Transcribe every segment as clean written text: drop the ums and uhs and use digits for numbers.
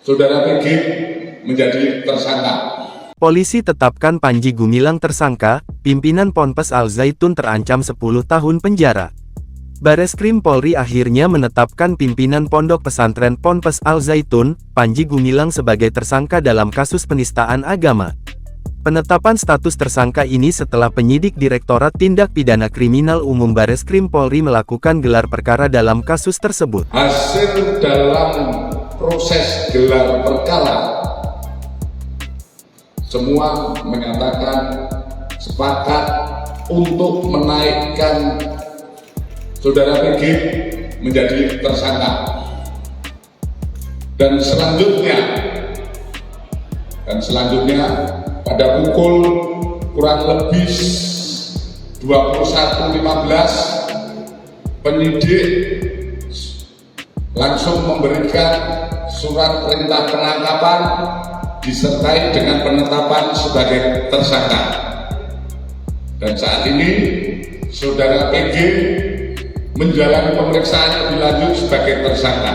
Saudara PG menjadi tersangka. Polisi tetapkan Panji Gumilang tersangka, pimpinan Ponpes Al Zaitun terancam 10 tahun penjara. Bareskrim Polri akhirnya menetapkan pimpinan Pondok Pesantren Ponpes Al Zaitun, Panji Gumilang sebagai tersangka dalam kasus penistaan agama. Penetapan status tersangka ini setelah penyidik Direktorat Tindak Pidana Kriminal Umum Bareskrim Polri melakukan gelar perkara dalam kasus tersebut. Hasil dalam proses gelar perkara, semua menyatakan sepakat untuk menaikkan Saudara PG menjadi tersangka. Dan selanjutnya pada pukul kurang lebih 21.15 penyidik langsung memberikan surat perintah penangkapan disertai dengan penetapan sebagai tersangka. Dan saat ini Saudara PG menjalani pemeriksaan lebih lanjut sebagai tersangka.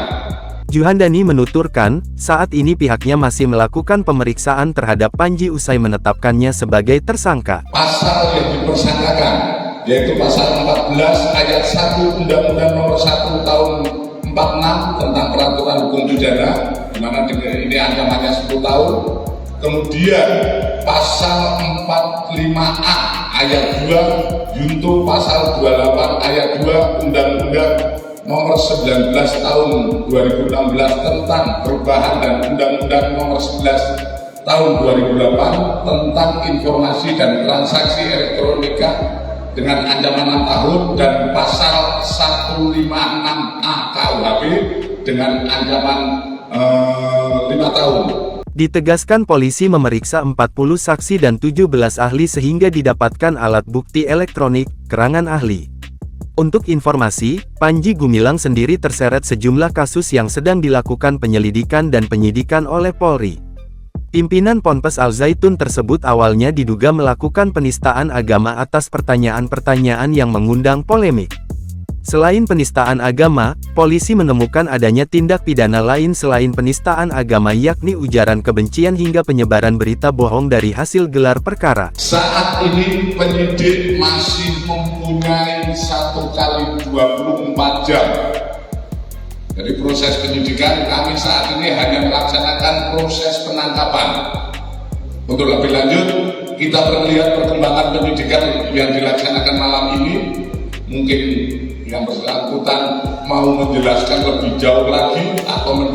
Juhandani menuturkan, saat ini pihaknya masih melakukan pemeriksaan terhadap Panji usai menetapkannya sebagai tersangka. Pasal yang dipersangkakan yaitu pasal 14 ayat 1 Undang-Undang Nomor 1 Tahun 46 tentang Peraturan Hukum Pidana, di mana ini ancamannya 10 tahun. Kemudian pasal 45A ayat 2 junto pasal 28 ayat 2 Undang-Undang Nomor 19 Tahun 2016 tentang perubahan dan Undang-Undang Nomor 11 Tahun 2008 tentang informasi dan transaksi elektronika dengan ancaman 6 tahun, dan pasal 156A KUHP dengan ancaman 5 tahun. Ditegaskan polisi memeriksa 40 saksi dan 17 ahli sehingga didapatkan alat bukti elektronik, keterangan ahli. Untuk informasi, Panji Gumilang sendiri terseret sejumlah kasus yang sedang dilakukan penyelidikan dan penyidikan oleh Polri. Pimpinan Ponpes Al Zaitun tersebut awalnya diduga melakukan penistaan agama atas pertanyaan-pertanyaan yang mengundang polemik. Selain penistaan agama, polisi menemukan adanya tindak pidana lain selain penistaan agama, yakni ujaran kebencian hingga penyebaran berita bohong dari hasil gelar perkara. Saat ini penyidik masih mempunyai 1x24 jam. Jadi proses penyidikan kami saat ini hanya melaksanakan proses penangkapan. Untuk lebih lanjut, kita melihat perkembangan penyidikan yang dilaksanakan malam ini. Mungkin yang bersangkutan mau menjelaskan lebih jauh lagi atau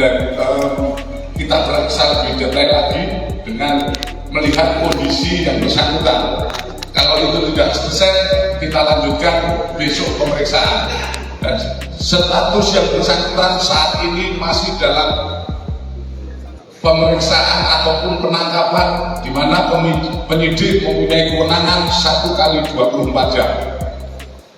kita periksa lebih detail lagi dengan melihat kondisi yang bersangkutan. Kalau itu tidak selesai, kita lanjutkan besok pemeriksaan. Dan status yang bersangkutan saat ini masih dalam pemeriksaan ataupun penangkapan, di mana penyidik mempunyai kewenangan 1x24 jam.